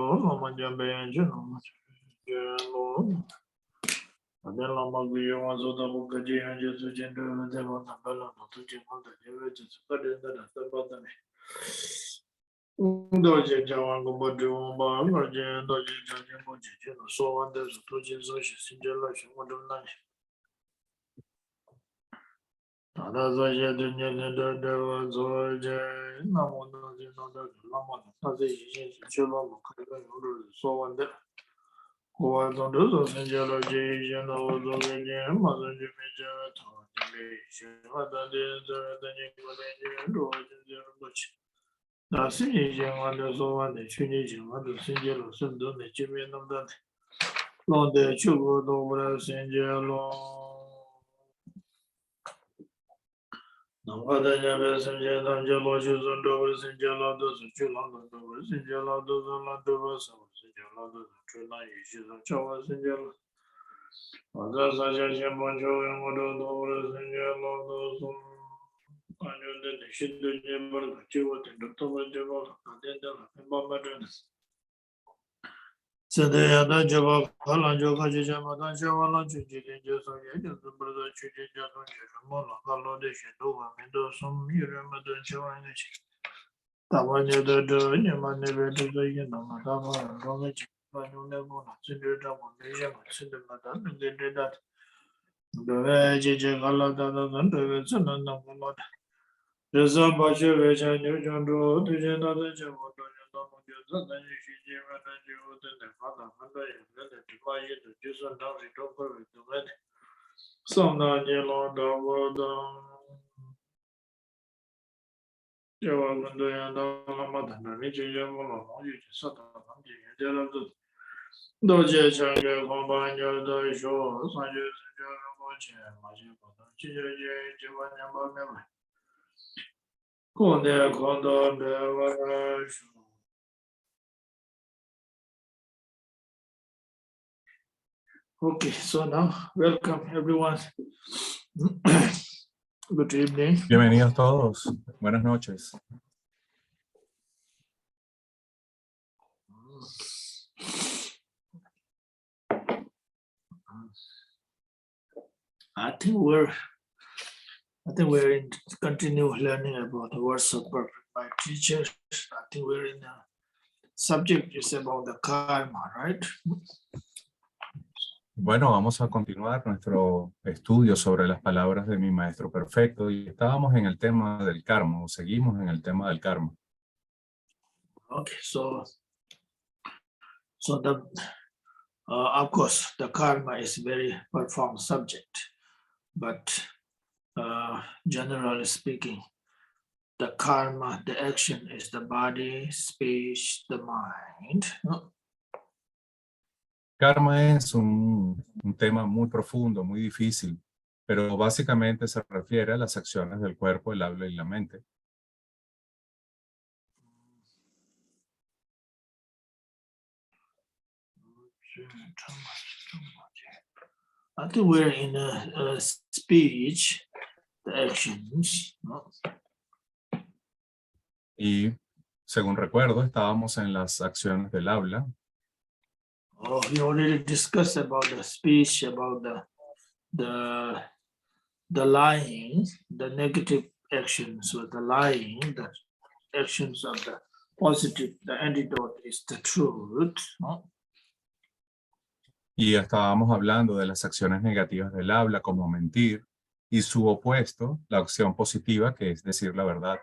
Lama Gursam, Lama Okay, so now welcome everyone. Good evening. Bienvenidos todos. Buenas noches. I think we're in continue learning about the words of perfect by teachers. I think we're in the subject is about the karma, right? Bueno, vamos a continuar nuestro estudio sobre las palabras de mi maestro perfecto y estábamos en el tema del karma, o seguimos en el tema del karma. Okay, so the of course the karma is very profound subject, but generally speaking, the karma, the action is the body, speech, the mind. Karma es un tema muy profundo, muy difícil, pero básicamente se refiere a las acciones del cuerpo, el habla y la mente. I think we're in a speech, the actions. Y según recuerdo, estábamos en las acciones del habla. Oh, we already discussed about the speech, about the lying, the negative actions with the lying, the actions of the positive, the antidote is the truth. Y estábamos hablando de las acciones negativas del habla, como mentir, y su opuesto, la acción positiva, que es decir la verdad.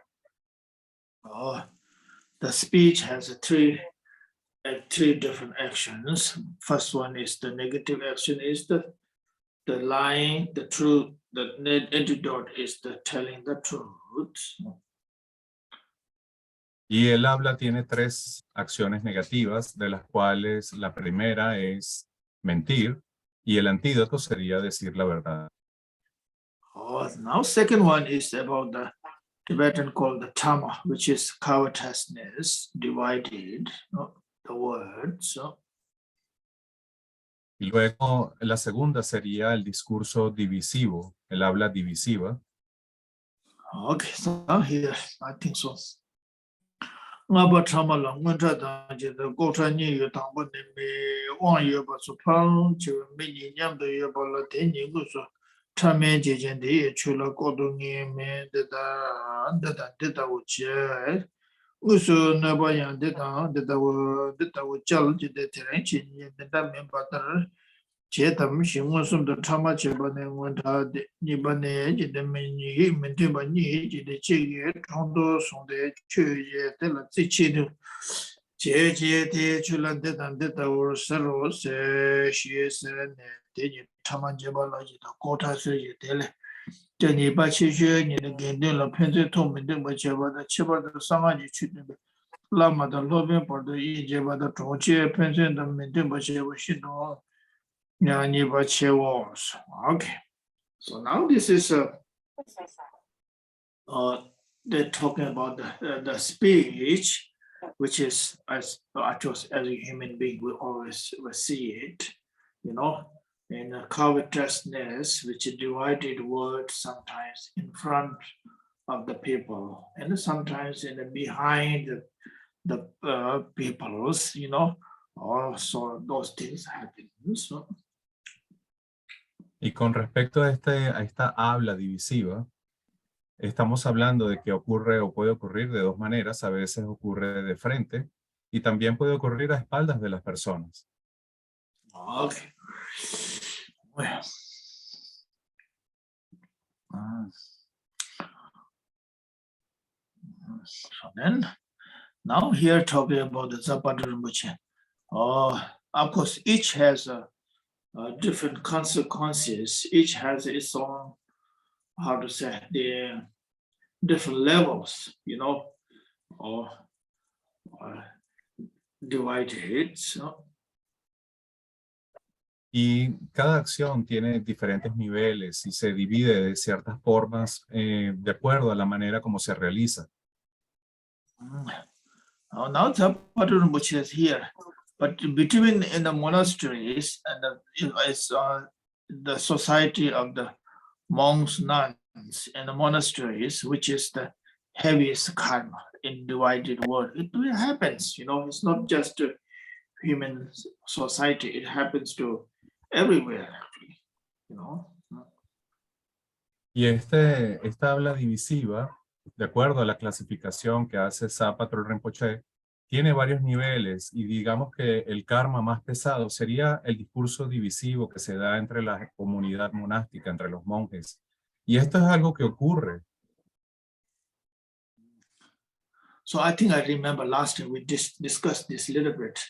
Oh, the speech has three different actions. First one is the negative action is the lying, the truth, the antidote is the telling the truth. Y el habla tiene tres acciones negativas, de las cuales la primera es mentir, y el antídoto sería decir la verdad. Oh, now second one is about the Tibetan called the tama, which is covetousness divided, the words. Y luego la segunda sería el discurso divisivo, el habla divisiva. Okay, so now here, I think so. ngaba chama la ngunta da je da go cha ni yu tang bo ne me wang yu ba su pang che me ni nyam de yu ba la de ni gu su cha me je je de ye chu la ko do ni me de da wo che gu su na ba yang de da wo chal je de te ren chi ni de da me ba da che tam shi ngo sum da chama che ba ne ngun ta de ni ba ne je de me ni me de ba ni je de che ye chong do song de che ye de la zi chi de che je de chu la de dan de da wo sa ro se shi se ne de ni chama je ba la ji da ko ta se ye de le de ni ba chi xue ni de gen de la pen de tong me de ba che ba da che ba da sa ma ji chu de Lama da lo bien por de yi je ba da zhong che pen se da me de ba che ba shi do Okay, so now this is they're talking about the speech, which is as a human being we always will see it, you know, in a covetousness, which is divided word sometimes in front of the people and sometimes in the behind the peoples, you know, also those things happen. So. Y con respecto a esta habla divisiva, estamos hablando de que ocurre o puede ocurrir de dos maneras. A veces ocurre de frente y también puede ocurrir a espaldas de las personas. Okay. Well. So then, now here talking about the Patrul Rimpoche. Of course, each has a different consequences. Each has its own, how to say, the different levels, you know, or divided. So. Y cada acción tiene diferentes niveles y se divide de ciertas formas de acuerdo a la manera como se realiza. Now the Patrul Rimpoche is here, but between in the monasteries and the society of the monks, nuns, and the monasteries, which is the heaviest karma in divided world. It really happens, you know, it's not just a human society, it happens to everywhere, actually, you know. Y esta habla divisiva, de acuerdo a la clasificación que hace Patrul Rimpoche, tiene varios niveles y digamos que el karma más pesado sería el discurso divisivo que se da entre la comunidad monástica, entre los monjes. Y esto es algo que ocurre. So I think I remember last time we discussed this a little bit,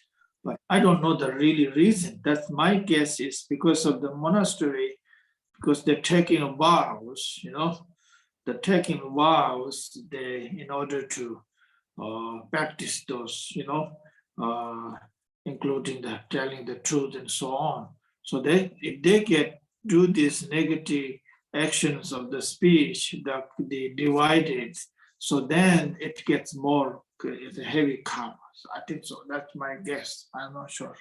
but I don't know the really reason. That's my guess is because of the monastery, because they're taking vows, you know, they're taking vows in order to practice those, you know, including the telling the truth and so on. So if they do these negative actions of the speech, they divided, so then it gets more, it's a heavy karma. So I think so. That's my guess. I'm not sure.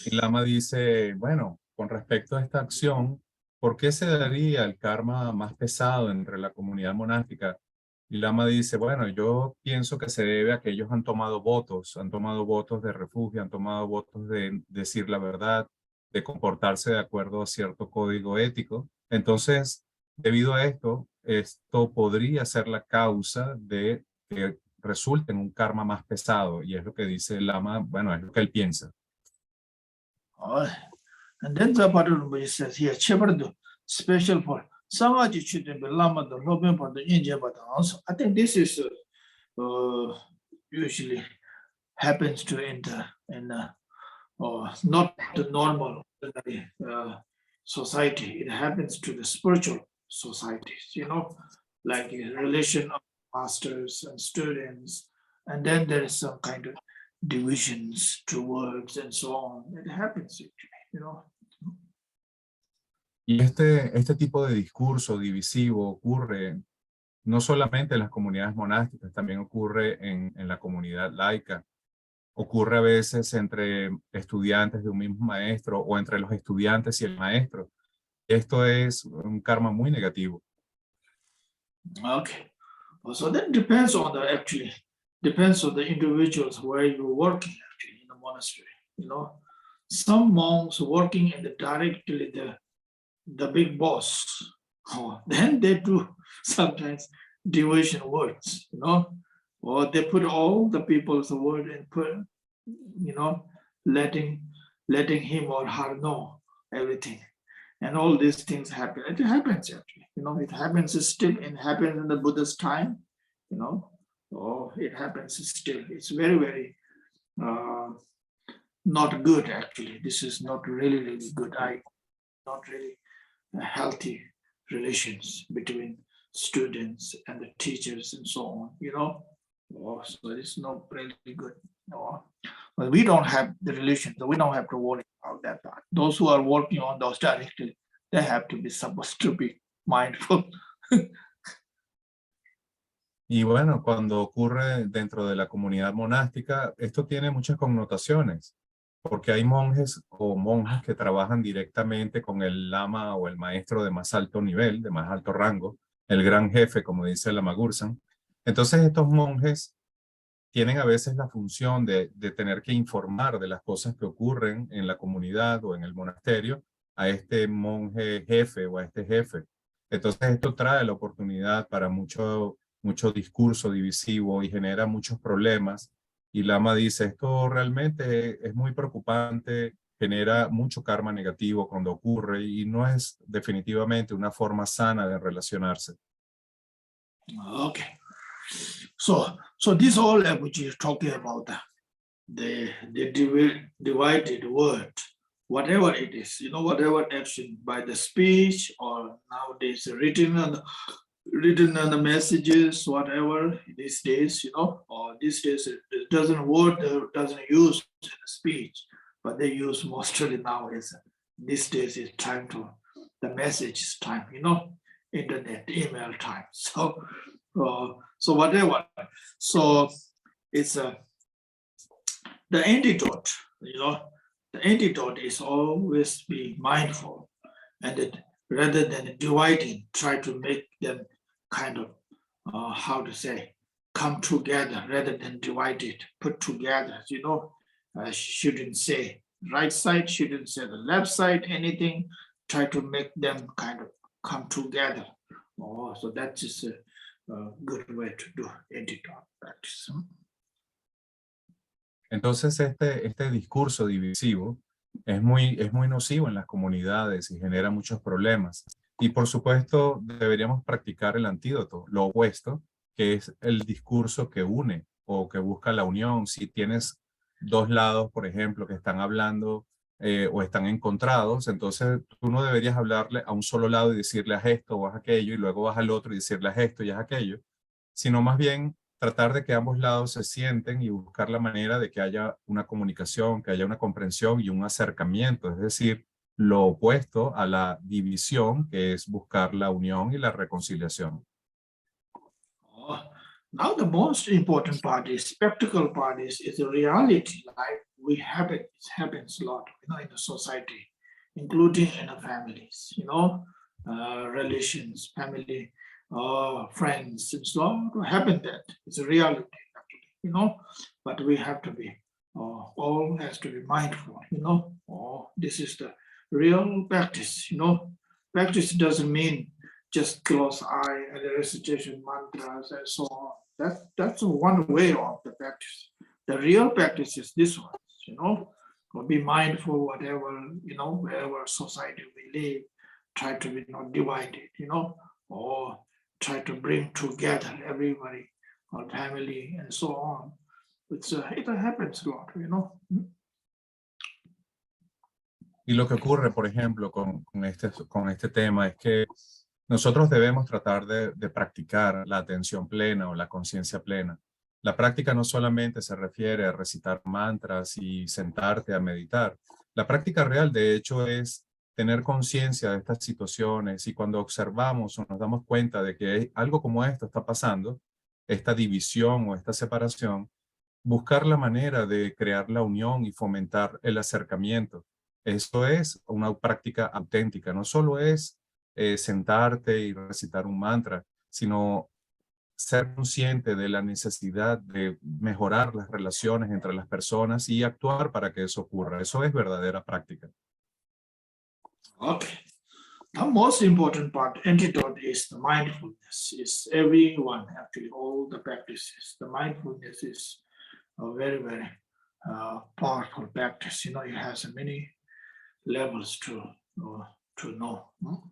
Y Lama dice, bueno, con respecto a esta acción, ¿por qué se daría el karma más pesado entre la comunidad monástica? Y Lama dice, bueno, yo pienso que se debe a que ellos han tomado votos de refugio, han tomado votos de decir la verdad, de comportarse de acuerdo a cierto código ético. Entonces, debido a esto podría ser la causa de que resulte en un karma más pesado. Y es lo que dice Lama, bueno, es lo que él piensa. And then the Patrul says here, special for Samaji Chudin Lama the Robin for the India Batans. I think this is usually happens to not the normal society. It happens to the spiritual societies, you know, like a relation of masters and students, and then there is some kind of divisions towards and so on. It happens, you know. Y este tipo de discurso divisivo ocurre no solamente en las comunidades monásticas, también ocurre en la comunidad laica. Ocurre a veces entre estudiantes de un mismo maestro o entre los estudiantes y el maestro. Esto es un karma muy negativo. Okay. So that depends on depends on the individuals where you're working actually in the monastery. Some monks working in directly the big boss. Then they do sometimes devotion words, or they put all the people's word and put, letting him or her know everything. And all these things happen. It happens actually, it happens still, it happens in the Buddha's time, it happens still. It's very, very not good actually. This is not really, really good. Not really healthy relations between students and the teachers and so on. So it's not really good. But we don't have the relations, so we don't have to worry about that part. Those who are working on those directly, they have to be supposed to be mindful. Y bueno, cuando ocurre dentro de la comunidad monástica, esto tiene muchas connotaciones, porque hay monjes o monjas que trabajan directamente con el lama o el maestro de más alto nivel, de más alto rango, el gran jefe, como dice el Lama Gursam. Entonces estos monjes tienen a veces la función de tener que informar de las cosas que ocurren en la comunidad o en el monasterio a este monje jefe o a este jefe. Entonces esto trae la oportunidad para mucho discurso divisivo y genera muchos problemas. Y Lama dice, esto realmente es muy preocupante, genera mucho karma negativo cuando ocurre y no es definitivamente una forma sana de relacionarse. Okay. So this all which is talking about the divided word, whatever it is, whatever action by the speech or nowadays written on the messages, whatever these days, or these days it doesn't use in the speech, but they use mostly nowadays. These days is time to the message is time, internet, email time. So whatever. So it's the antidote, the antidote is always be mindful, and rather than dividing, try to make them kind of, come together rather than divided, put together, shouldn't say right side, shouldn't say the left side, anything, try to make them kind of come together. So that's just a good way to do antidote practice. Entonces este discurso divisivo es muy nocivo en las comunidades y genera muchos problemas. Y por supuesto deberíamos practicar el antídoto, lo opuesto, que es el discurso que une o que busca la unión. Si tienes dos lados, por ejemplo, que están hablando o están encontrados, entonces tú no deberías hablarle a un solo lado y decirle haz esto o haz aquello y luego vas al otro y decirle haz esto y haz aquello, sino más bien tratar de que ambos lados se sienten y buscar la manera de que haya una comunicación, que haya una comprensión y un acercamiento, es decir, lo opuesto a la división, que es buscar la unión y la reconciliación. Now the most important part is practical part is the reality. Like it happens a lot, in the society, including in the families, relations, family, friends, and so on. Happen that it's a reality, actually, but we have to be, all has to be mindful, this is the real practice, Practice doesn't mean just close eye and the recitation mantras and so on. That's one way of the practice. The real practice is this one, be mindful, whatever, wherever society we live, try to be not divided, or try to bring together everybody, our family and so on. It happens a lot, Y lo que ocurre, por ejemplo, con este tema es que nosotros debemos tratar de practicar la atención plena o la conciencia plena. La práctica no solamente se refiere a recitar mantras y sentarte a meditar. La práctica real, de hecho, es tener conciencia de estas situaciones y cuando observamos o nos damos cuenta de que algo como esto está pasando, esta división o esta separación, buscar la manera de crear la unión y fomentar el acercamiento. Esto es una práctica auténtica, no solo es sentarte y recitar un mantra, sino ser consciente de la necesidad de mejorar las relaciones entre las personas y actuar para que eso ocurra. Eso es verdadera práctica. Okay. The most important part, antidote, is the mindfulness. Is everyone, actually, all the practices. The mindfulness is a very, very powerful practice. You know, it has many levels to know. No?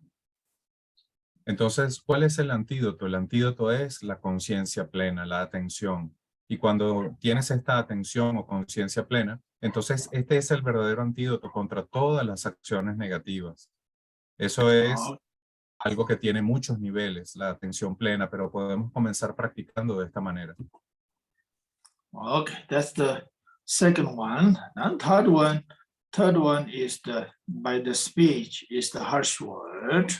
Entonces, ¿cuál es el antídoto? El antídoto es la conciencia plena, la atención. Y cuando tienes esta atención o conciencia plena, entonces este es el verdadero antídoto contra todas las acciones negativas. Eso es algo que tiene muchos niveles, la atención plena, pero podemos comenzar practicando de esta manera. Okay, that's the second one. And third one is by the speech, is the harsh word.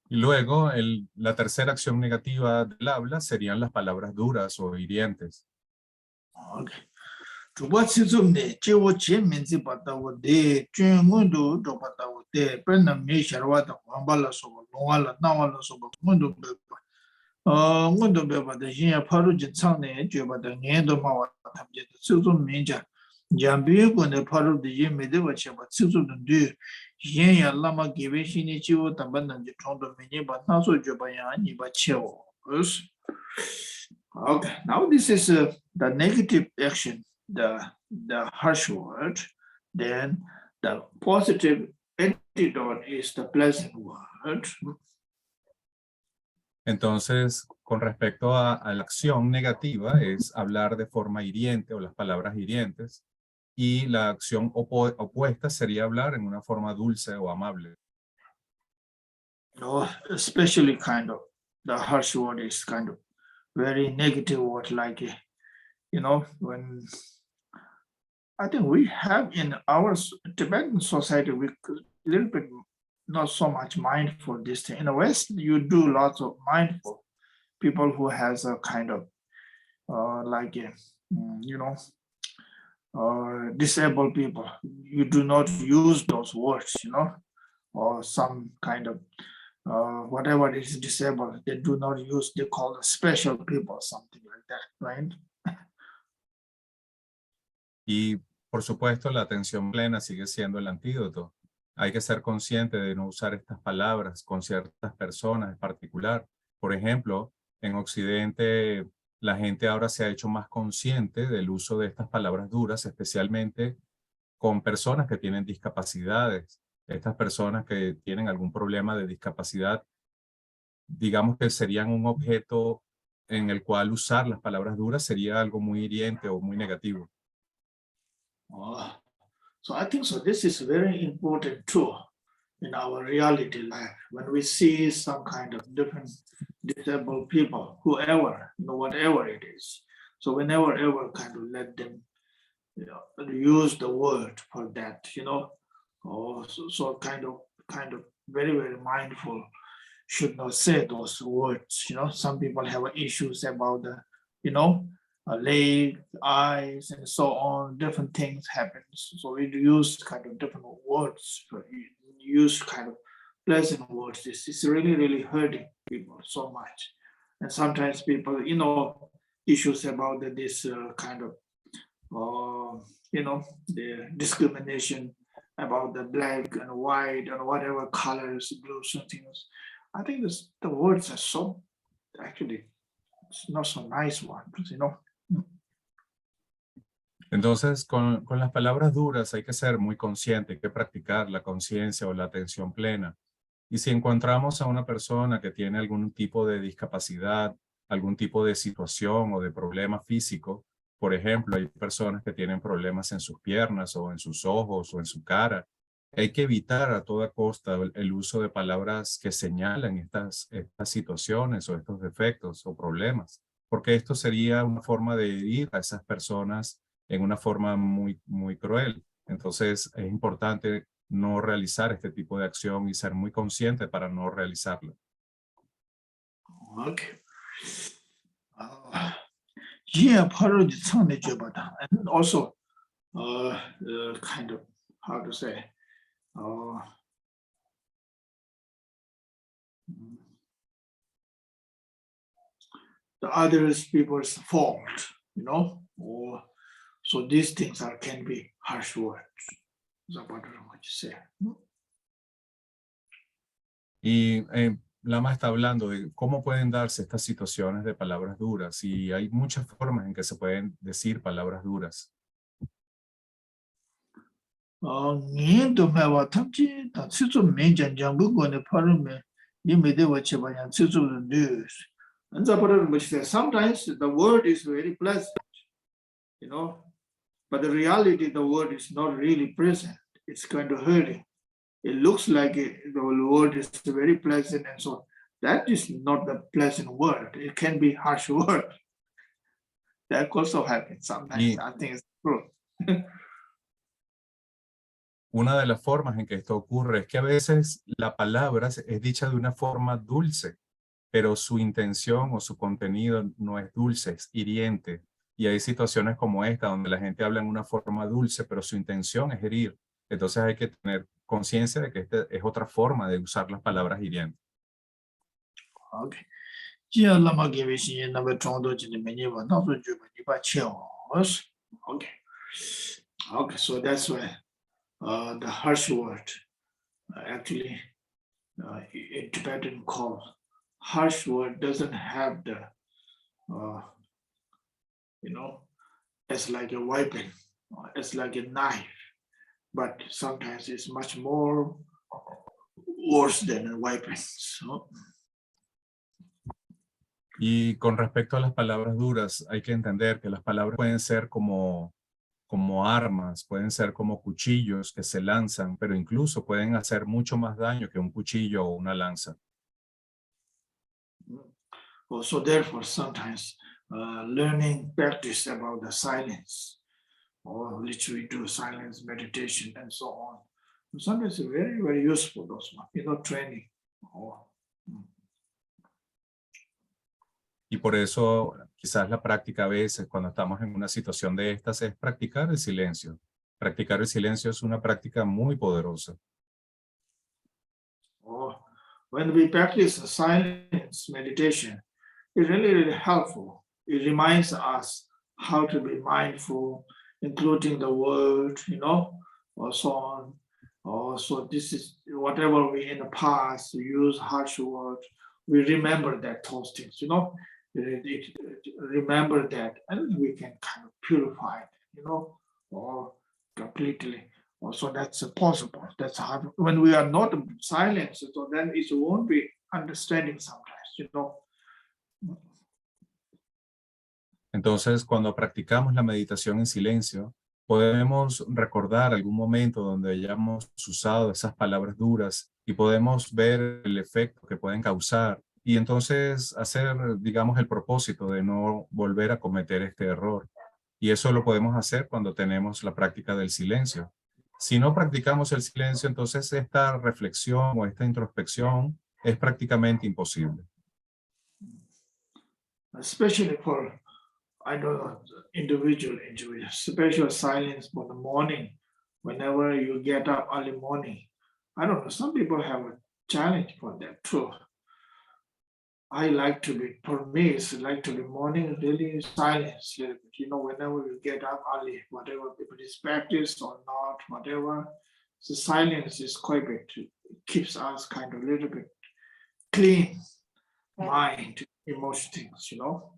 Y luego, la tercera acción negativa del habla serían las palabras duras o hirientes. Okay. Chuba chizum ne chiwo che menzi pata wo de chun mundu do pata wo de penna me sharwa da wambala so wala na wala so mundu be mundu be ba de yin paru jin chang ne je ba de ne do ma wa tam je chizum menja jambi ko ne paru de yin me de wa che ba chizum de yin ya lama gebe shi ne chiwo tam ban nan je chong do me ne ba na so je ba ya ni ba che wo. Okay, now this is the negative action, the harsh word. Then the positive antidote is the pleasant word. Entonces, con respecto a la acción negativa, es hablar de forma hiriente o las palabras hirientes. Y la acción opuesta sería hablar en una forma dulce o amable. No, especially kind of the harsh word is kind of very negative word, like when I think we have in our Tibetan society, we could a little bit not so much mindful this thing. In the West, you do lots of mindful people who has a kind of disabled people. You do not use those words, or some kind of whatever is disabled. They do not use. They call the special people, something like that, right? Y por supuesto, la atención plena sigue siendo el antídoto. Hay que ser consciente de no usar estas palabras con ciertas personas en particular. Por ejemplo, en Occidente, la gente ahora se ha hecho más consciente del uso de estas palabras duras, especialmente con personas que tienen discapacidades. Estas personas que tienen algún problema de discapacidad, digamos que serían un objeto en el cual usar las palabras duras sería algo muy hiriente o muy negativo. So I think so. This is very important too in our reality life. When we see some kind of different disabled people, whoever, whatever it is. So we never ever kind of let them, use the word for that, so kind of very, very mindful. Should not say those words. Some people have issues about the, leg, eyes, and so on. Different things happen. So we use kind of different words. Use kind of pleasant words. This is really, really hurting people so much. And sometimes people, issues about this kind of, the discrimination about the black and white and whatever colors, blues and things. I think the words are so, actually, it's not so nice ones. Entonces, con las palabras duras hay que ser muy consciente, hay que practicar la conciencia o la atención plena. Y si encontramos a una persona que tiene algún tipo de discapacidad, algún tipo de situación o de problema físico, por ejemplo, hay personas que tienen problemas en sus piernas o en sus ojos o en su cara, hay que evitar a toda costa el uso de palabras que señalan estas situaciones o estos defectos o problemas, porque esto sería una forma de herir a esas personas en una forma muy, muy cruel. Entonces es importante no realizar este tipo de acción y ser muy consciente para no realizarlo. Okay. Yeah, part of the and also kind of, how to say, the others people's fault, you know, or so these things can be harsh words. That's what you say. Y Lama está hablando de cómo pueden darse estas situaciones de palabras duras, y hay muchas formas en que se pueden decir palabras duras. Sometimes the word is very pleasant, you know, but the reality the word is not really present. It's kind of hurting. It looks like the word is very pleasant, and so that is not the pleasant word. It can be harsh word. That also happens sometimes. I think it's true. Una de las formas en que esto ocurre es que a veces la palabra es dicha de una forma dulce, pero su intención o su contenido no es dulce, es hiriente. Y hay situaciones como esta donde la gente habla en una forma dulce, pero su intención es herir. Entonces hay que tener conciencia de que esta es otra forma de usar las palabras hirientes. Okay. Okay. Okay, so that's why the harsh word actually in Tibetan called harsh word doesn't have the you know, it's like a weapon, it's like a knife, but sometimes it's much more worse than a weapon. So, y con respecto a las palabras duras, hay que entender que las palabras pueden ser como armas, pueden ser como cuchillos que se lanzan, pero incluso pueden hacer mucho más daño que un cuchillo o una lanza. So therefore, sometimes learning practice about the silence, or literally do silence meditation and so on. Sometimes it's very, very useful, those one, you know, training. Y por eso quizás la práctica a veces cuando estamos en una situación de estas es practicar el silencio. Practicar el silencio es una práctica muy poderosa. When we practice silence meditation, it's really, really helpful. It reminds us how to be mindful, including the word, you know, or so on. So this is whatever we in the past use harsh words, we remember that those things, you know, remember that, and we can kind of purify it, you know, or completely. So that's possible. That's hard. When we are not silent, so then it won't be understanding sometimes, you know. Entonces, cuando practicamos la meditación en silencio, podemos recordar algún momento donde hayamos usado esas palabras duras y podemos ver el efecto que pueden causar y entonces hacer, digamos, el propósito de no volver a cometer este error. Y eso lo podemos hacer cuando tenemos la práctica del silencio. Si no practicamos el silencio, entonces esta reflexión o esta introspección es prácticamente imposible. Especially for, I don't know, individual, special silence for the morning, whenever you get up early morning. I don't know, some people have a challenge for that too. I like to be, for me, it's like to be morning, really silence, you know, whenever you get up early, whatever, if it is practiced or not, whatever, the silence is quite big. It keeps us kind of a little bit clean mind, emotion things, you know.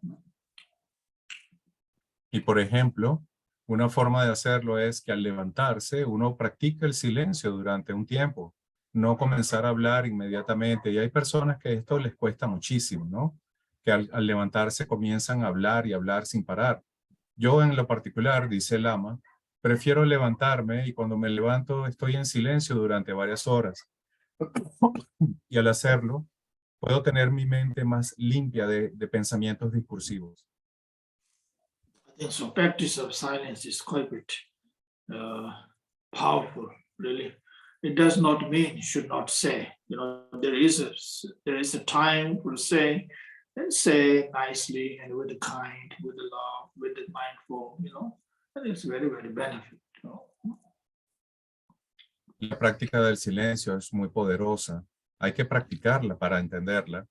Y por ejemplo, una forma de hacerlo es que al levantarse uno practica el silencio durante un tiempo. No comenzar a hablar inmediatamente. Y hay personas que esto les cuesta muchísimo, ¿no? Que al levantarse comienzan a hablar y hablar sin parar. Yo en lo particular, dice Lama, prefiero levantarme y cuando me levanto estoy en silencio durante varias horas. Y al hacerlo, puedo tener mi mente más limpia de pensamientos discursivos. I think so. Practice of silence is quite a bit powerful, really. It does not mean you should not say. You know, there is a time for say, and say nicely and with the kind, with the love, with the mindful. You know, and it's very, very benefit. You know? La práctica del silencio es muy poderosa. Hay que practicarla para entenderla.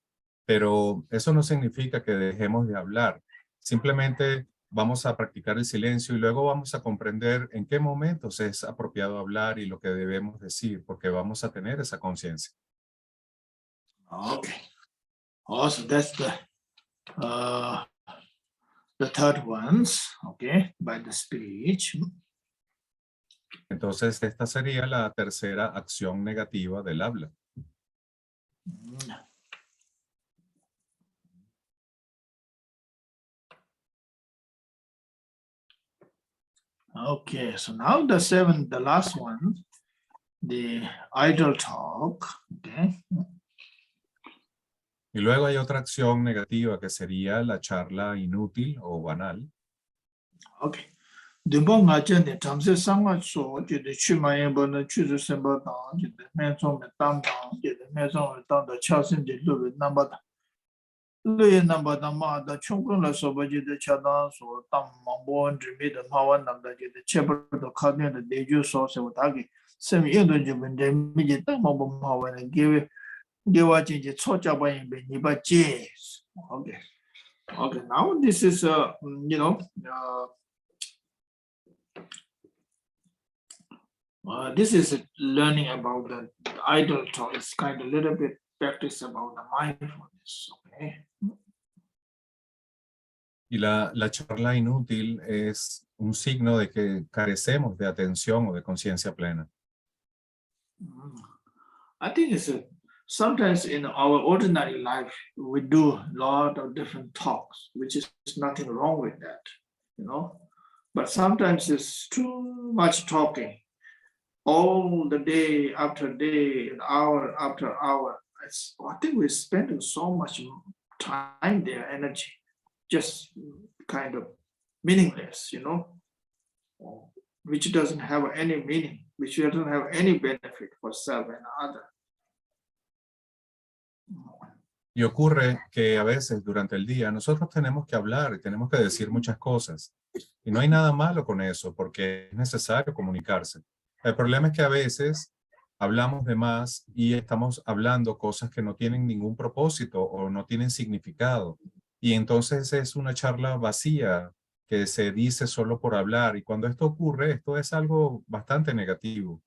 Pero eso no significa que dejemos de hablar. Simplemente vamos a practicar el silencio y luego vamos a comprender en qué momentos es apropiado hablar y lo que debemos decir, porque vamos a tener esa conciencia. Okay. Also, that's the third ones, okay, by the speech. Entonces, esta sería la tercera acción negativa del habla. Okay, so now the last one, the idle talk, okay. Y luego hay otra acción negativa que sería la charla inútil o banal. Okay. Dimbo ngachen de tamse sanga so je de chuma yembo na chuzu semba dang je de menso me tam dang je de menso me tam da chasin de lu namba da lu namba da ma da chungkun la so ba je de cha dang so tam mambo en de de ma wan nam da je de cheber do khaden de de ju so se da gi sem yin do je ben de mi je tam mambo ma wan ge wa je je cho cha ba yin be ni ba je. Okay. Okay, now this is this is learning about the idle talk. It's kind of a little bit practice about the mindfulness. Okay. Y la charla inútil es un signo de que carecemos de atención o de conciencia plena. I think it's sometimes in our ordinary life we do a lot of different talks, which is nothing wrong with that, you know. But sometimes it's too much talking. All the day after day, and hour after hour. I think we're spending so much time there, energy, just kind of meaningless, you know, which doesn't have any meaning, which doesn't have any benefit for self and other. Y ocurre que a veces durante el día nosotros tenemos que hablar y tenemos que decir muchas cosas. Y no hay nada malo con eso porque es necesario comunicarse. El problema es que a veces hablamos de más y estamos hablando cosas que no tienen ningún propósito o no tienen significado. Y entonces es una charla vacía que se dice solo por hablar. Y cuando esto ocurre, esto es algo bastante negativo.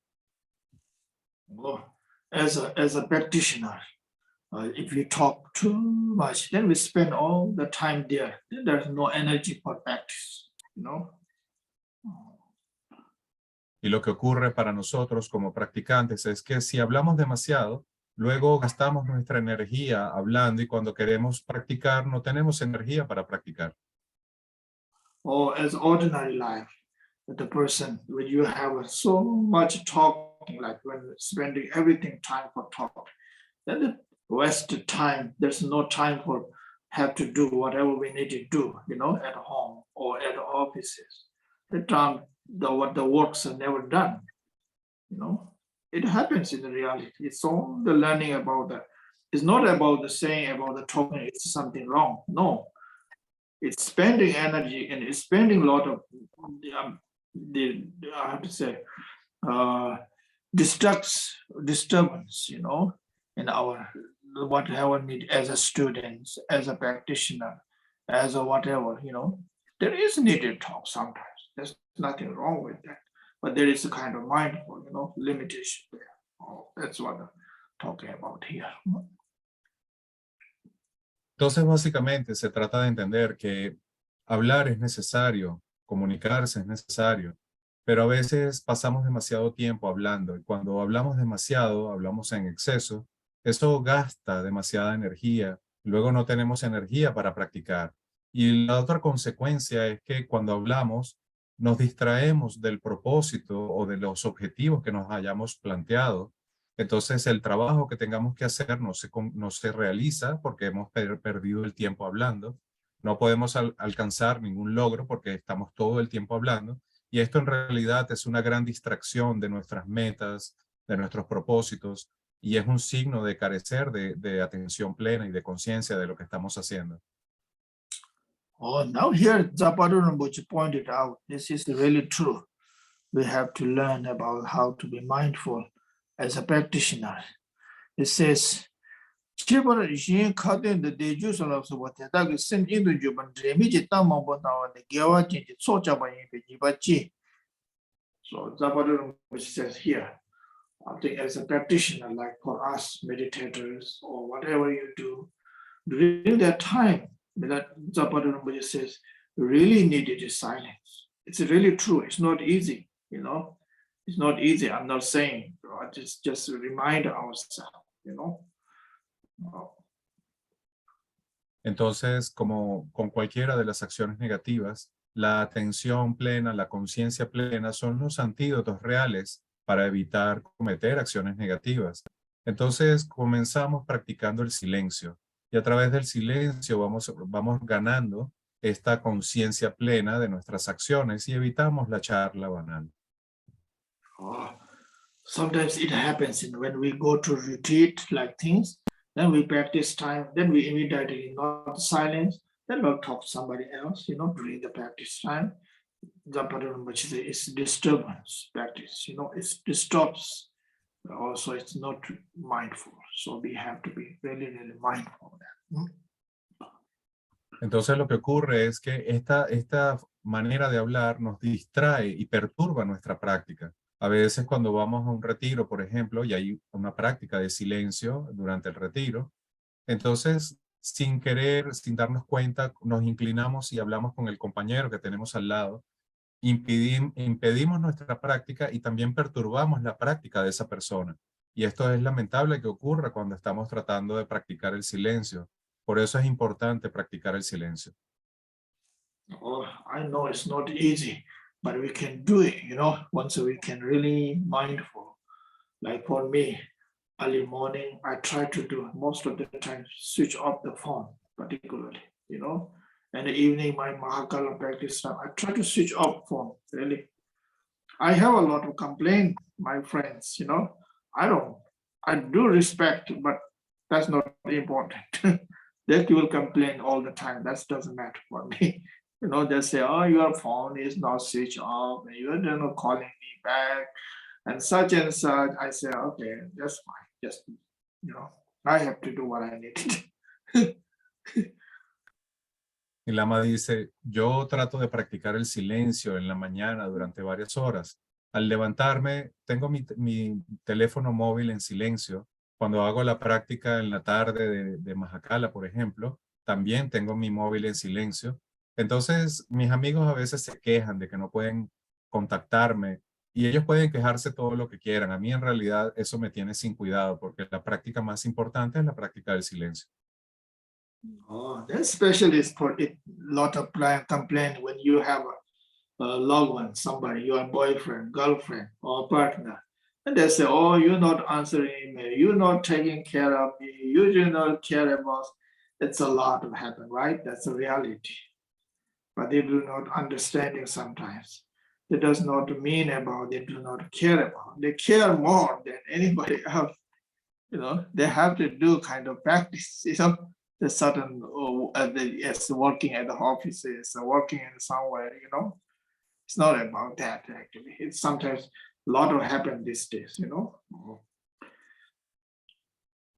Well, as a practitioner, if you talk too much, then we spend all the time there. Then there's no energy for practice, you know. Y lo que ocurre para nosotros como practicantes es que si hablamos demasiado, luego gastamos nuestra energía hablando y cuando queremos practicar no tenemos energía para practicar. Or as ordinary life, the person, when you have so much talking, like when spending everything time for talk, then the wasted time, there's no time for have to do whatever we need to do, you know, at home or at offices. The time, what the works are never done, you know. It happens in the reality. It's all the learning about that. It's not about the saying about the talking, it's something wrong. No, it's spending energy and it's spending a lot of I have to say disturbance, you know, in our whatever need as a student, as a practitioner, as a whatever, you know. There is needed talk sometimes. There's nothing wrong with that, but there is a kind of mindful, you know, limitation there. Oh, that's what I'm talking about here. Entonces, básicamente, se trata de entender que hablar es necesario, comunicarse es necesario, pero a veces pasamos demasiado tiempo hablando y cuando hablamos demasiado, hablamos en exceso, eso gasta demasiada energía, luego no tenemos energía para practicar. Y la otra consecuencia es que cuando hablamos, nos distraemos del propósito o de los objetivos que nos hayamos planteado. Entonces el trabajo que tengamos que hacer no se realiza porque hemos perdido el tiempo hablando. No podemos alcanzar ningún logro porque estamos todo el tiempo hablando. Y esto en realidad es una gran distracción de nuestras metas, de nuestros propósitos, y es un signo de carecer de atención plena y de conciencia de lo que estamos haciendo. Oh, now here Patrul Rimpoche pointed out, this is really true. We have to learn about how to be mindful as a practitioner. It says, Chibara Shin Katin the Dejus of what the sent into Juban, Remiji Tamabota, the Gawaji, Sochaba in Nibachi. So Zabadur, which says here, I think as a practitioner, like for us meditators or whatever you do, during that time, that Zabadur says, really needed is silence. It's really true. It's not easy, you know. It's not easy. I'm not saying, right? It's just a remind ourselves, you know. Entonces, como con cualquiera de las acciones negativas, la atención plena, la conciencia plena son los antídotos reales para evitar cometer acciones negativas. Entonces, comenzamos practicando el silencio y a través del silencio vamos ganando esta conciencia plena de nuestras acciones y evitamos la charla banal. Sometimes it happens when we go to retreat like things, then we practice time, then we immediately not silence, then we'll talk to somebody else, you know, during the practice time. It's disturbance practice, you know, it disturbs. Also, it's not mindful. So we have to be really, really mindful of that. Entonces lo que ocurre es que esta manera de hablar nos distrae y perturba nuestra práctica. A veces cuando vamos a un retiro, por ejemplo, y hay una práctica de silencio durante el retiro, entonces sin querer, sin darnos cuenta, nos inclinamos y hablamos con el compañero que tenemos al lado, impedimos nuestra práctica y también perturbamos la práctica de esa persona. Y esto es lamentable que ocurra cuando estamos tratando de practicar el silencio. Por eso es importante practicar el silencio. Oh, I know it's not easy, but we can do it, you know, once we can really mindful. Like for me, early morning, I try to do most of the time, switch off the phone, particularly, you know, and the evening, my Mahakala practice time, I try to switch off phone, really. I have a lot of complaint, my friends, you know, I do respect, but that's not important. They will complain all the time. That doesn't matter for me. You know, they say, oh, your phone is not switched off, and you're not calling me back, and such. I say, okay, that's fine. Just, you know, I have to do what I need to do. Y Lama dice, yo trato de practicar el silencio en la mañana durante varias horas. Al levantarme, tengo mi teléfono móvil en silencio. Cuando hago la práctica en la tarde de Mahakala, por ejemplo, también tengo mi móvil en silencio. Entonces, mis amigos a veces se quejan de que no pueden contactarme y ellos pueden quejarse todo lo que quieran. A mí en realidad eso me tiene sin cuidado porque la práctica más importante es la práctica del silencio. Oh, that's specialist for it. Lot of complaint when you have a loved one, somebody, your boyfriend, girlfriend, or partner, and they say, "Oh, you're not answering me. You're not taking care of me. You do not care about." It's a lot of happen, right? That's a reality. But they do not understand it sometimes. It does not mean about they do not care about. They care more than anybody else. You know, they have to do kind of practice. You know, the certain yes, working at the offices, working in somewhere. You know, it's not about that actually. It's sometimes a lot of happen these days. You know.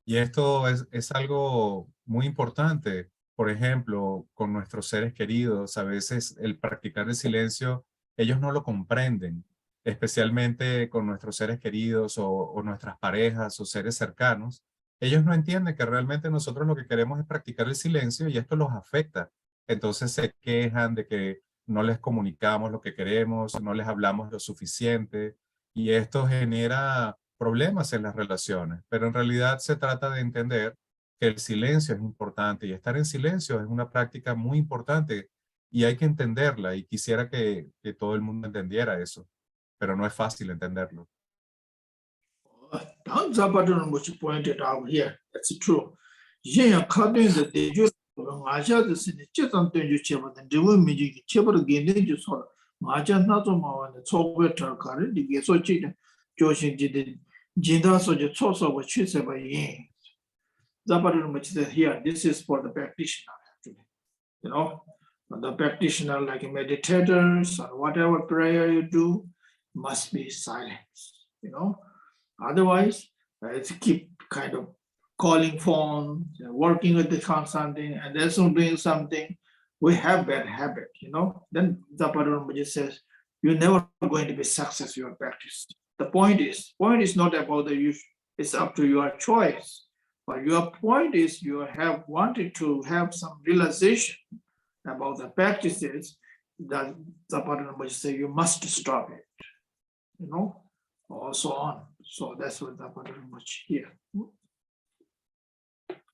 Y esto es algo muy importante. Por ejemplo, con nuestros seres queridos, a veces el practicar el silencio, ellos no lo comprenden, especialmente con nuestros seres queridos o nuestras parejas o seres cercanos. Ellos no entienden que realmente nosotros lo que queremos es practicar el silencio y esto los afecta. Entonces se quejan de que no les comunicamos lo que queremos, no les hablamos lo suficiente y esto genera problemas en las relaciones, pero en realidad se trata de entender que el silencio es importante y estar en silencio es una práctica muy importante y hay que entenderla y quisiera que todo el mundo entendiera eso, pero no es fácil entenderlo. Zapadun, which pointed out here, that's true. Yeah, according to the Jews, Maja, the city, Chetan, you chever, the devil magic, chever again, you saw Maja, not on the software turkari, the Geso Chicken, Joshin did Jinda, so the source of what she said by Yin. Zapadun, which is here, this is for the practitioner, actually. You know, the practitioner, like meditators or whatever prayer you do, must be silence, you know. Otherwise, it's keep kind of calling phone, working with the something, and also doing something, we have bad habit, then the Patrul Rimpoche says, you're never going to be successful in your practice. The point is not about the use, it's up to your choice. But your point is you have wanted to have some realization about the practices that the Patrul Rimpoche says you must stop it, or so on. So that's what the Patrul Rimpoche here.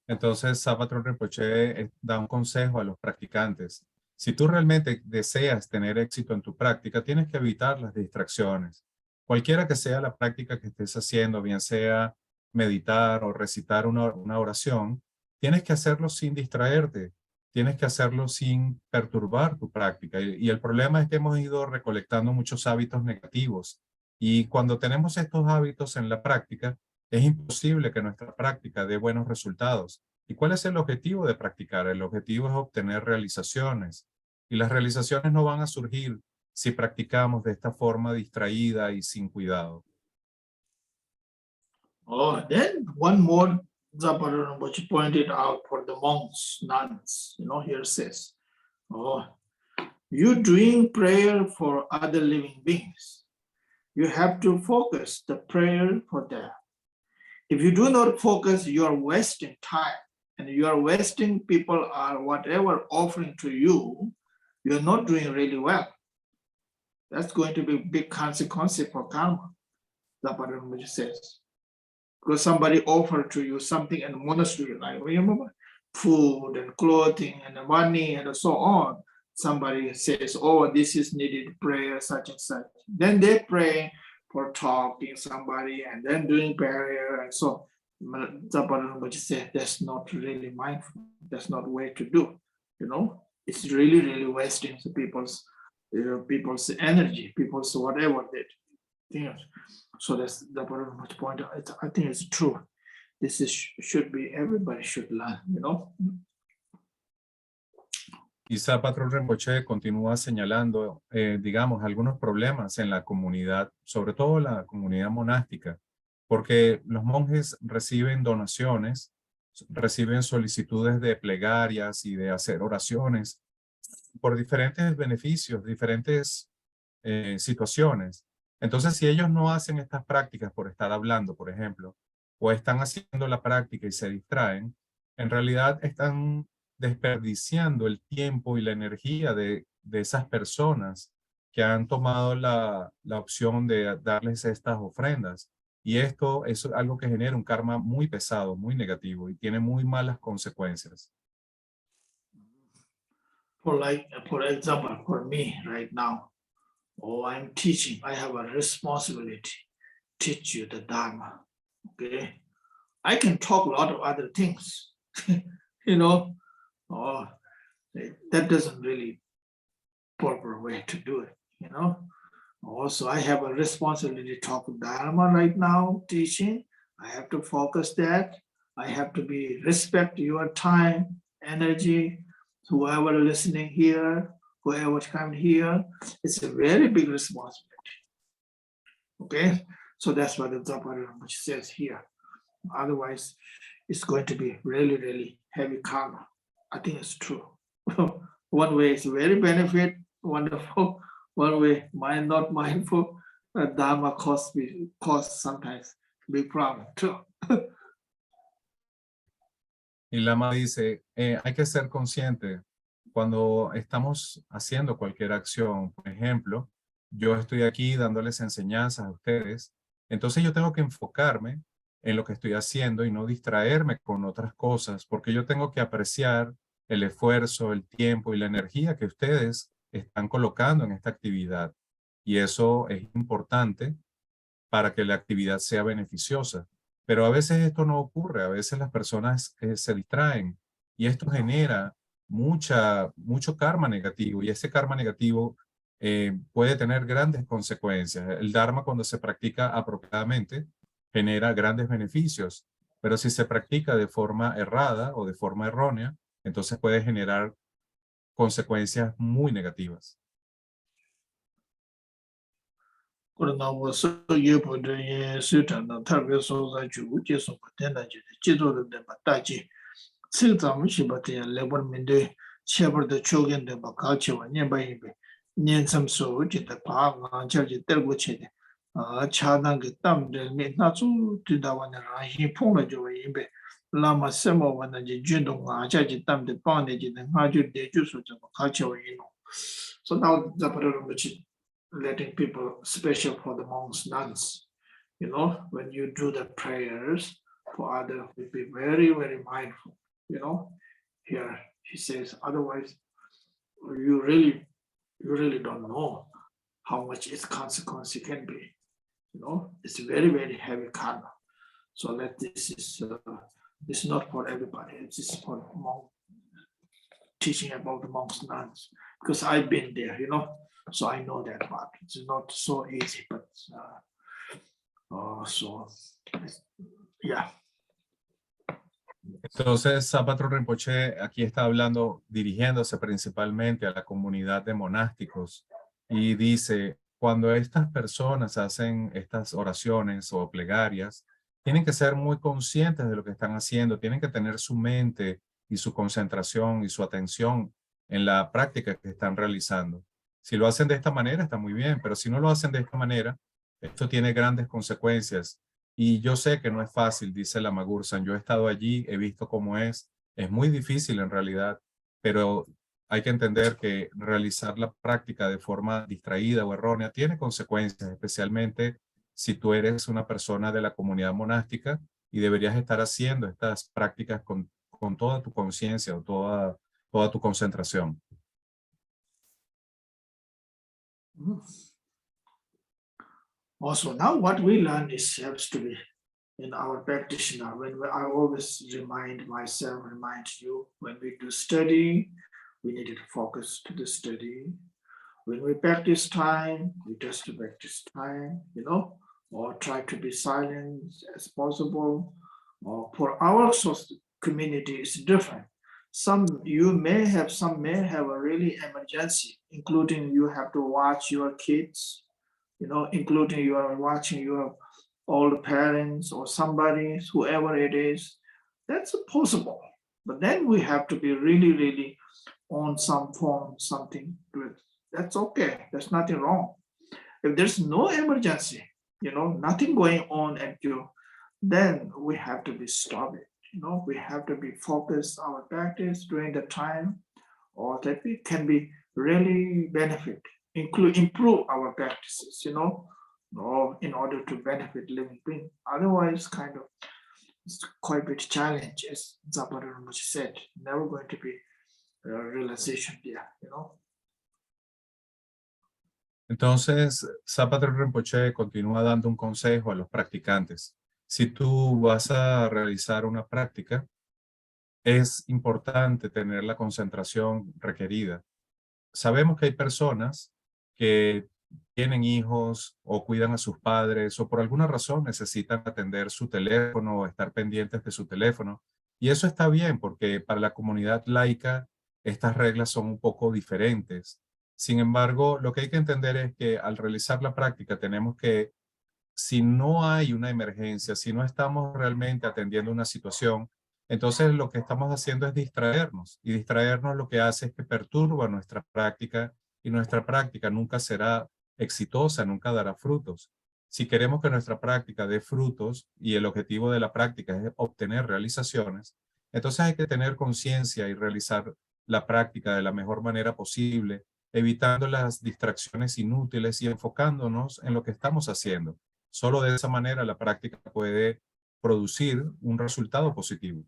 Entonces, Patrul Rinpoche da un consejo a los practicantes. Si tú realmente deseas tener éxito en tu práctica, tienes que evitar las distracciones. Cualquiera que sea la práctica que estés haciendo, bien sea meditar o recitar una oración, tienes que hacerlo sin distraerte. Tienes que hacerlo sin perturbar tu práctica. Y el problema es que hemos ido recolectando muchos hábitos negativos. Y cuando tenemos estos hábitos en la práctica, es imposible que nuestra práctica dé buenos resultados. ¿Y cuál es el objetivo de practicar? El objetivo es obtener realizaciones. Y las realizaciones no van a surgir si practicamos de esta forma distraída y sin cuidado. Oh, then one more the Patrul Rimpoche pointed out for the monks, nuns, here it says, you doing prayer for other living beings. You have to focus the prayer for them. If you do not focus, you are wasting time and you are wasting people or whatever offering to you, you're not doing really well. That's going to be a big consequence for karma, the Patrul Rimpoche says. Because somebody offered to you something in the monastery, like remember, food and clothing and money and so on. Somebody says, oh, this is needed prayer, such and such. Then they pray for talking somebody and then doing prayer and so the Patrul Rimpoche says that's not really mindful. That's not the way to do. It's really, really wasting the people's energy, people's whatever they do. So that's the Patrul Rimpoche point. I think it's true. This should be, everybody should learn, Quizá Patrul Rinpoche continúa señalando, digamos, algunos problemas en la comunidad, sobre todo la comunidad monástica, porque los monjes reciben donaciones, reciben solicitudes de plegarias y de hacer oraciones por diferentes beneficios, diferentes situaciones. Entonces, si ellos no hacen estas prácticas por estar hablando, por ejemplo, o están haciendo la práctica y se distraen, en realidad están desperdiciando el tiempo y la energía de esas personas que han tomado la opción de darles estas ofrendas. Y esto es algo que genera un karma muy pesado, muy negativo y tiene muy malas consecuencias. For example, for me right now, I'm teaching, I have a responsibility to teach you the Dharma, okay? I can talk a lot of other things, that doesn't really proper way to do it, Also, I have a responsibility to talk Dharma right now, teaching. I have to focus that. I have to respect your time, energy, whoever listening here, whoever come here. It's a very big responsibility. Okay, so that's what the Patrul Rimpoche says here. Otherwise, it's going to be really, really heavy karma. I think it's true. One way it's very benefit, wonderful. One way, not mindful, Dharma cause sometimes big problem too. Y Lama dice, hay que ser consciente cuando estamos haciendo cualquier acción. Por ejemplo, yo estoy aquí dándoles enseñanzas a ustedes, entonces yo tengo que enfocarme en lo que estoy haciendo y no distraerme con otras cosas, porque yo tengo que apreciar el esfuerzo, el tiempo y la energía que ustedes están colocando en esta actividad. Y eso es importante para que la actividad sea beneficiosa. Pero a veces esto no ocurre, a veces las personas se distraen y esto genera mucho karma negativo y ese karma negativo puede tener grandes consecuencias. El Dharma, cuando se practica apropiadamente, genera grandes beneficios, pero si se practica de forma errada o de forma errónea, entonces puede generar consecuencias muy negativas. Corona was so you put the Sutan, the Target Souls I do, just over 10 Jizo of the Bataji. Siltamishibati and Labor Minde, Shepherd the Chogan de Bacacho and nearby Nien some so, the Park, Charge Terguchi. Chadang Tam del Mitnatsu to the one he Pona Joe. Lama Semo when the Jundong, Charge Tam the Bondage and Haju de Jusu of Bacacho. So now the Patrul letting people special for the monks, nuns. You know, when you do the prayers for others, be very, very mindful. You know, here he says, otherwise, you really don't know how much its consequence it can be. You know, it's very, very heavy karma. So that this is not for everybody. It's just for monk, teaching about the monks, nuns, because I've been there. You know, so I know that part. It's not so easy, but so yeah. Entonces, Patrul Rimpoche aquí está hablando, dirigiéndose principalmente a la comunidad de monásticos y dice, cuando estas personas hacen estas oraciones o plegarias, tienen que ser muy conscientes de lo que están haciendo, tienen que tener su mente y su concentración y su atención en la práctica que están realizando. Si lo hacen de esta manera, está muy bien, pero si no lo hacen de esta manera, esto tiene grandes consecuencias. Y yo sé que no es fácil, dice Lama Gursam. Yo he estado allí, he visto cómo es muy difícil en realidad, pero hay que entender que realizar la práctica de forma distraída o errónea tiene consecuencias, especialmente si tú eres una persona de la comunidad monástica y deberías estar haciendo estas prácticas con toda tu conciencia o toda tu concentración. Also, now what we learn is helps to be in our practice now. When I always remind myself, remind you, when we do study, we need to focus to the study. When we practice time, we just practice time, you know, or try to be silent as possible. Or for our community, it's different. Some may have a really emergency, including you have to watch your kids, you know, including you are watching your old parents or somebody, whoever it is. That's possible. But then we have to be really, really on some form, something with. That's okay. There's nothing wrong. If there's no emergency, you know, nothing going on at you, then we have to be stop it. You know, we have to be focused our practice during the time, or that we can be really benefit, improve our practices, you know, or in order to benefit living being. Otherwise, kind of, it's quite a bit challenge, as Zapata said, never going to be a realization there, you know. Entonces, Patrul Rinpoche continúa dando un consejo a los practicantes. Si tú vas a realizar una práctica, es importante tener la concentración requerida. Sabemos que hay personas que tienen hijos o cuidan a sus padres o por alguna razón necesitan atender su teléfono o estar pendientes de su teléfono. Y eso está bien porque para la comunidad laica estas reglas son un poco diferentes. Sin embargo, lo que hay que entender es que al realizar la práctica tenemos que, si no hay una emergencia, si no estamos realmente atendiendo una situación, entonces lo que estamos haciendo es distraernos. Y distraernos lo que hace es que perturba nuestra práctica y nuestra práctica nunca será exitosa, nunca dará frutos. Si queremos que nuestra práctica dé frutos y el objetivo de la práctica es obtener realizaciones, entonces hay que tener conciencia y realizar la práctica de la mejor manera posible, evitando las distracciones inútiles y enfocándonos en lo que estamos haciendo. Solo de esa manera la práctica puede producir un resultado positivo.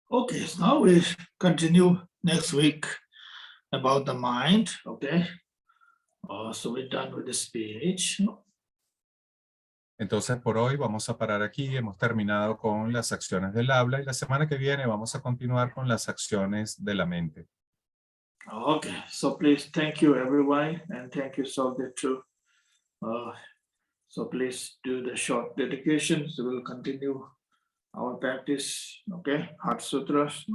Okay, so now we continue next week about the mind, okay? So we're done with the speech. Entonces, por hoy vamos a parar aquí. Hemos terminado con las acciones del habla y la semana que viene vamos a continuar con las acciones de la mente. Okay, so please, thank you everyone, and thank you Zoldy too. So please do the short dedications. So we'll continue our practice, okay? Heart Sutras.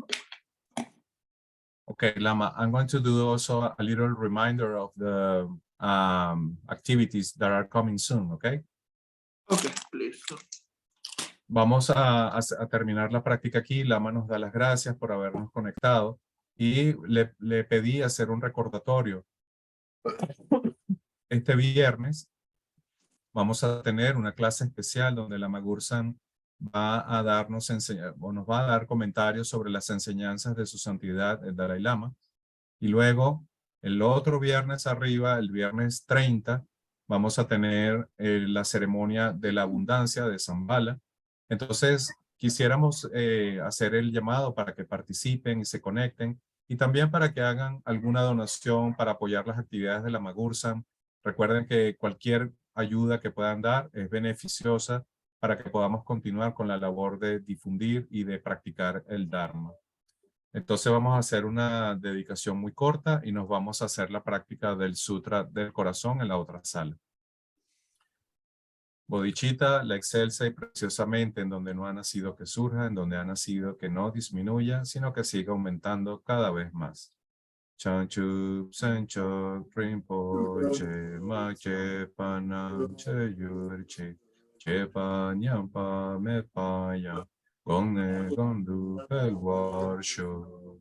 Ok, Okay, Lama, I'm going to do also a little reminder of the activities that are coming soon, okay? Okay, please. Vamos a terminar la práctica aquí. Lama nos da las gracias por habernos conectado y le pedí hacer un recordatorio. Este viernes vamos a tener una clase especial donde Lama Gursam va a darnos nos va a dar comentarios sobre las enseñanzas de su santidad, el Dalai Lama. Y luego, el otro viernes arriba, el viernes 30, vamos a tener la ceremonia de la abundancia de Zambala. Entonces, quisiéramos hacer el llamado para que participen y se conecten y también para que hagan alguna donación para apoyar las actividades de Lama Gursam. Recuerden que cualquier ayuda que puedan dar es beneficiosa para que podamos continuar con la labor de difundir y de practicar el Dharma. Entonces vamos a hacer una dedicación muy corta y nos vamos a hacer la práctica del Sutra del Corazón en la otra sala. Bodhicitta, la excelsa y preciosamente en donde no ha nacido que surja, en donde ha nacido que no disminuya, sino que siga aumentando cada vez más. Chanchup, Sanchok, Rimpoche, Mache, Panam, Cheyurche, Chepa, Nyampa, Mepaya, Gonne, Gondu, Pelwarsho.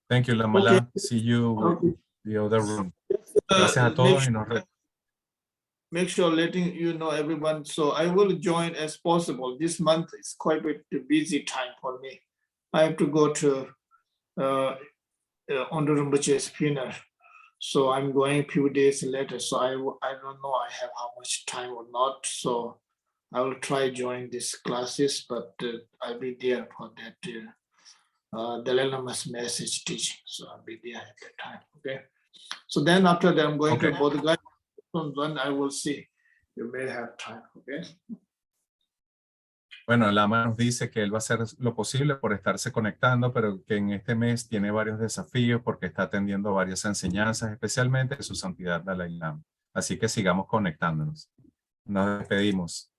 Thank you, Okay. Lamala. See you with the other room. Gracias a todos y nos make sure letting you know everyone. So I will join as possible. This month is quite a busy time for me. I have to go to Honorable Rinpoche's funeral. So I'm going a few days later. So I don't know I have how much time or not. So I will try join these classes, but I'll be there for that Dalai Lama's message teaching. So I'll be there at that time. Okay. So then after that, I'm going to both guys. Then I will see. You may have time. Okay. Bueno, Lama nos dice que él va a hacer lo posible por estarse conectando, pero que en este mes tiene varios desafíos porque está atendiendo varias enseñanzas, especialmente de su santidad Dalai Lama. Así que sigamos conectándonos. Nos despedimos.